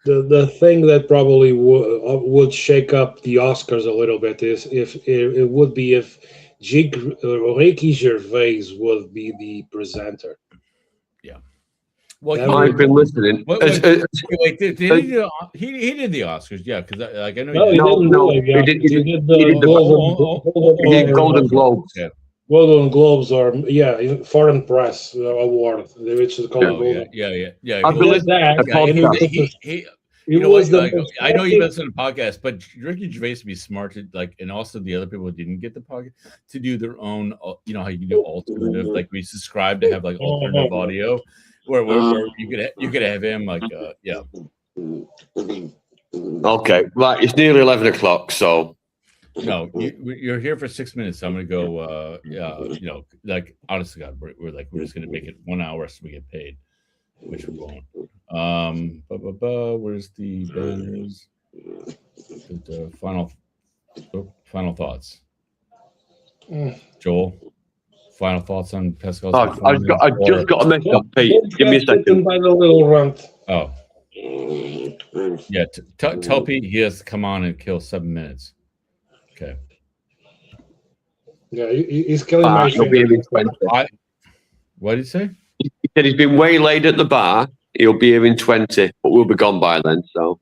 the thing that probably would shake up the Oscars a little bit is if Ricky Gervais would be the presenter. Yeah. Well, I've been listening. Wait, did he do? He did the Oscars, yeah. Because I know. He did Golden Globes. Yeah. Golden Globes are foreign press award, which is called. Yeah. I've been listening. I know you listen to the podcast, but Ricky Gervais would be smart to and also the other people who didn't get the podcast to do their own. You know how you can do alternative, like we subscribe to have like alternative audio. Where you could have him Okay, right. It's nearly 11 o'clock, so no, you're here for 6 minutes. So I'm gonna go. Like honest to God, we're just gonna make it 1 hour so we get paid, which we won't. Where's the banners? The final thoughts, Joel. Final thoughts on Pascal's I've just got a message up, Pete. Give me a second. By the little runt. Oh. Yeah, tell Pete he has to come on and kill 7 minutes. Okay. Yeah, he's killing my What did he say? He said he's been waylaid at the bar. He'll be here in 20, but we'll be gone by then, so.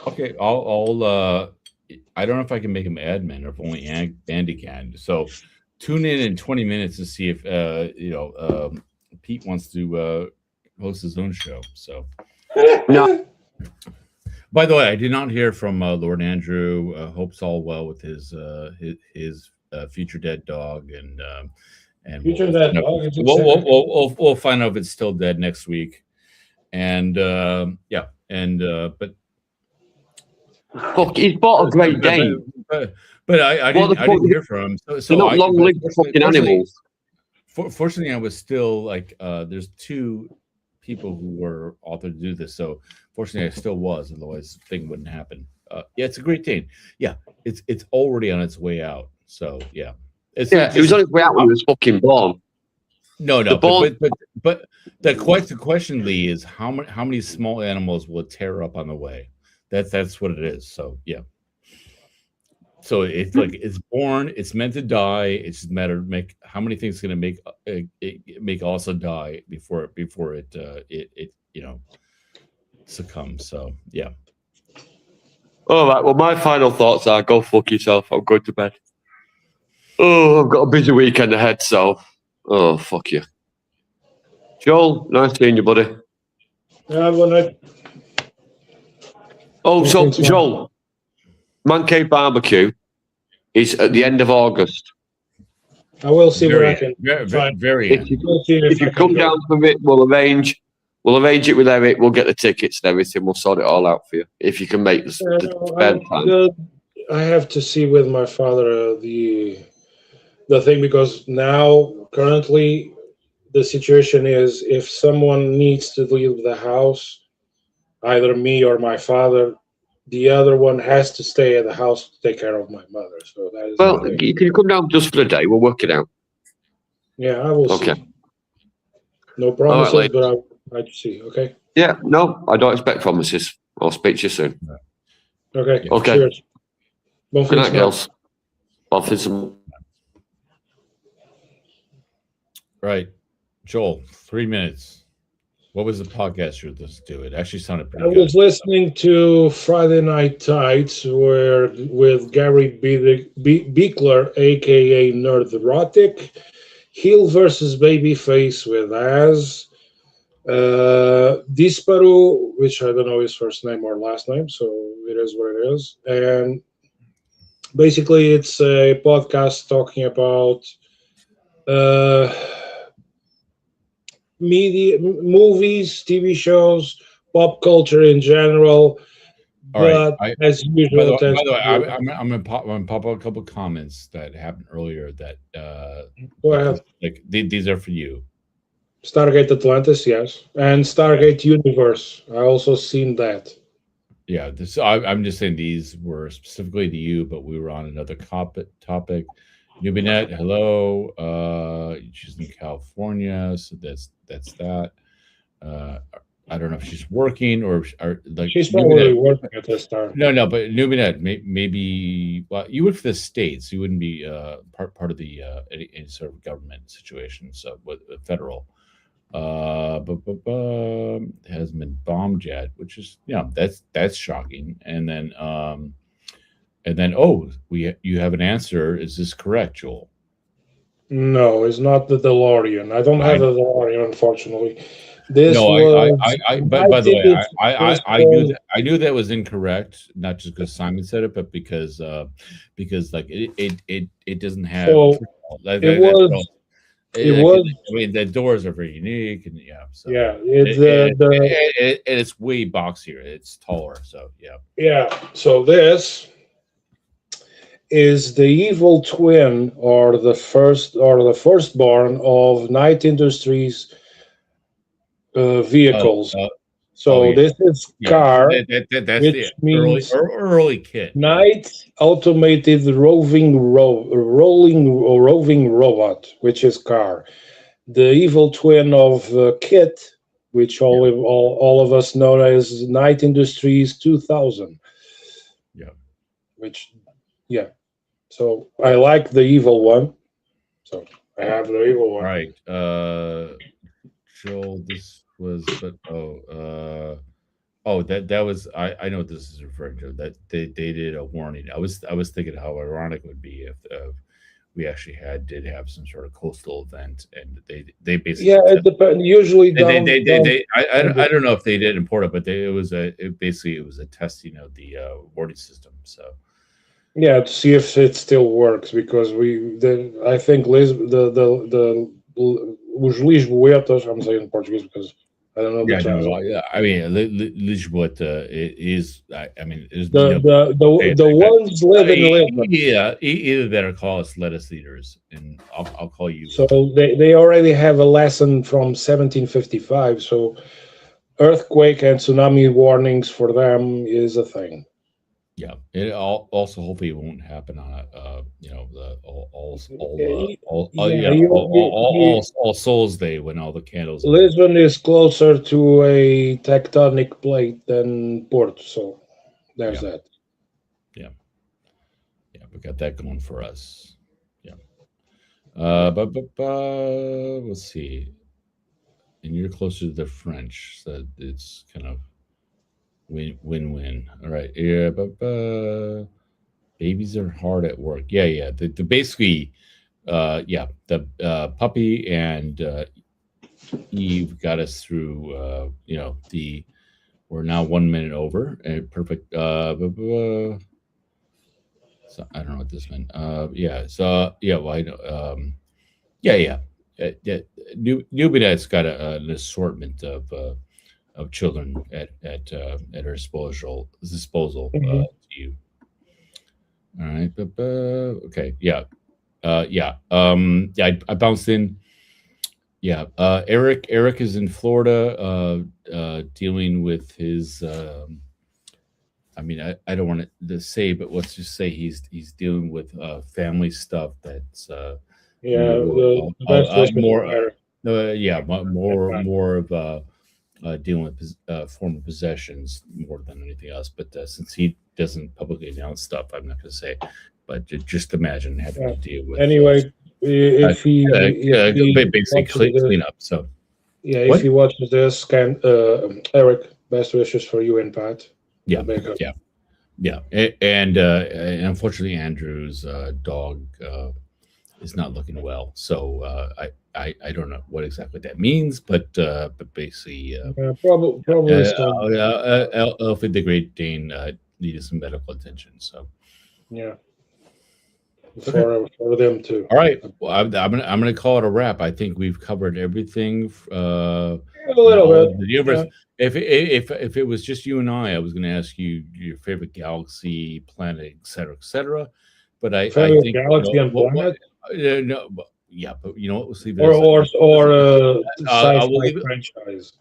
Okay, I'll I don't know if I can make him admin or if only Andy can. So tune in 20 minutes to see if Pete wants to host his own show. So no. By the way, I did not hear from Lord Andrew. Hope's all well with his future dead dog, and future dead dog. We'll find out if it's still dead next week. And but fuck, he's bought a great game. But I didn't hear from him. So they're not long-lived fucking animals. Fortunately, I was still there's two people who were authored to do this. So fortunately, I still was. Otherwise, the thing wouldn't happen. Yeah, it's a great thing. Yeah, it's already on its way out. So yeah, it was on its way out when it was fucking born. No, but the question, Lee, is how many small animals will it tear up on the way? That's what it is. So yeah. So it's like it's born, it's meant to die. It's just a matter of how many things going to make also die before it succumbs. So yeah. All right. Well, my final thoughts are: go fuck yourself. I'm going to bed. Oh, I've got a busy weekend ahead, so fuck you. Joel, nice seeing you, buddy. Yeah, when I Oh, so Okay, so- Joel, Man Cave Barbecue is at the end of August. I will see what I can very, find. very If end. you, We'll see if I you can come go. down from it, we'll arrange it with Eric. We'll get the tickets and everything. We'll sort it all out for you if you can make the spare time. I have to see with my father the thing, because now currently the situation is if someone needs to leave the house, either me or my father, the other one has to stay at the house to take care of my mother. So that is Well, the thing. you can come down just for the day. We'll work it out. Yeah, I will Okay. see. No promises, ladies. but I'll see. Okay. Yeah, no, I don't expect promises. I'll speak to you soon. Okay. Okay. Cheers. Bom Good fim de night, semana. girls. Off in some. Right, Joel. 3 minutes. What was the podcast you were listening to? It actually sounded I pretty good. was listening to Friday Night Tights, where with Gary Beekler, aka Nerd Erotic, Heel versus Babyface with Az, Disparu, which I don't know his first name or last name, so it is what it is. And basically, it's a podcast talking about media, movies, TV shows, pop culture in general. All right. But as By usual, the it tends way, to I'm gonna pop up a couple comments that happened earlier that go ahead. like these are for you. Stargate Atlantis, yes, and Stargate Universe. I also seen that. Yeah, I'm just saying these were specifically to you, but we were on another topic. Nubinet, hello. She's in California, so that's that. I don't know if she's working or like She's probably Nubinet. working at this time. No, but Nubinet, maybe. Well, you work for the states. You wouldn't be part of the any sort of government situation. So, with federal, but hasn't been bombed yet, which is that's shocking. And then you have an answer. Is this correct, Joel? No, it's not the DeLorean. I don't have I- the DeLorean, unfortunately. This No, was. but by the way, think I knew I knew that was incorrect, not just because Simon said it, but because like it doesn't have. So, it was. It was. I mean, the doors are very unique, and so Yeah, it's it's way boxier. It's taller, so yeah. yeah. So this is the evil twin, or the firstborn of Knight Industries vehicles. This is car, That's which the means early kit. Knight Automated Roving Robot, which is car. The evil twin of Kit, which all of us know as Knight Industries 2000. Yeah. Which, yeah. So I like the evil one. So I have the evil one. Right. Joel, this was, but that was I know what this is referring to. That they did a warning. I was thinking how ironic it would be if we actually did have some sort of coastal event, and they basically it depends. Usually, I don't know if they did import it, but it was a testing of the warning system. So yeah, to see if it still works, because I think os Lisboetas, I'm saying in Portuguese because I don't know the translation. I mean, Lisboa is. I mean, there's the ones live in Lisbon. Yeah, either that or call us lettuce eaters, and I'll call you. So they already have a lesson from 1755. So earthquake and tsunami warnings for them is a thing. Yeah, it also hopefully it won't happen on all Souls Day when all the candles. Lisbon is closer to a tectonic plate than Porto, so there's that. Yeah. Yeah, we got that going for us. Yeah. But let's see. And you're closer to the French, so it's kind of win-win. All right. Yeah, but babies are hard at work. Yeah. The basically, yeah, the puppy and Eve got us through. We're now 1 minute over. Perfect. So I don't know what this meant. Yeah. So yeah. Well, I know. Yeah. Nubinet's got an assortment of children at her disposal Mhm. to you. All right. Okay. Yeah. Yeah. Yeah. I bounced in. Yeah. Eric is in Florida, dealing with his. I mean, I don't want to say, but let's just say he's dealing with family stuff that's Yeah, the best wishes more. for Eric. Yeah, and Pat. more of dealing with former possessions more than anything else. But since he doesn't publicly announce stuff, I'm not going to say. But just imagine having Yeah. to deal with Anyway, if he basically watches this, clean up. So yeah, if what? he watches this, can Eric, best wishes for you and Pat. Yeah, Big hug. yeah, and unfortunately, Andrew's dog is not looking well. So I don't know what exactly that means, but basically, Probably still. Elfie the Great Dane needed some medical attention. So Yeah, okay. for them too. All right, well, I'm gonna call it a wrap. I think we've covered everything. A little bit. The universe. Yeah. If it was just you and I was going to ask you your favorite galaxy, planet, et cetera. But I Favorite think galaxy and planet, no, yeah, but you know what? Let's leave it. or I will sci-fi leave it. franchise.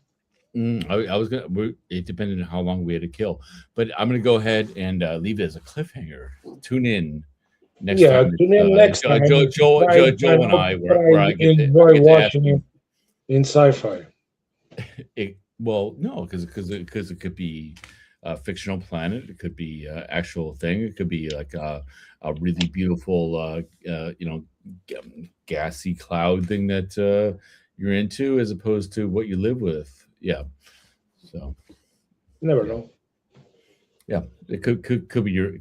I was gonna. It depended on how long we had to kill, but I'm gonna go ahead and leave it as a cliffhanger. Tune in next Yeah, time. tune in next time. Joe and I, where I get to ask watching you. it in sci-fi. Well, no, because it could be a fictional planet. It could be actual thing. It could be like a really beautiful, gassy cloud thing that you're into, as opposed to what you live with. Yeah. So Never know. yeah, it could be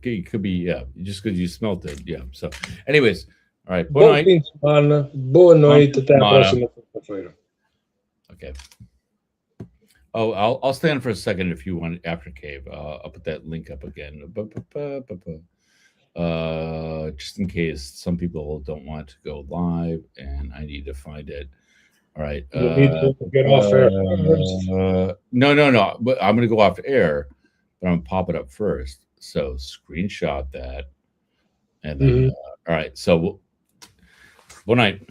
it could be just because you smelt it. Yeah. So, anyways, all right. Boa noite, até a próxima sexta-feira. Okay. Oh, I'll stand for a second if you want after cave. I'll put that link up again. Just in case some people don't want to go live and I need to find it. All right. You need to get off air first. No. But I'm gonna go off air, but I'm gonna pop it up first. So screenshot that, and then all right. So, good night.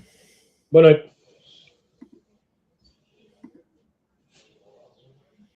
Boa noite.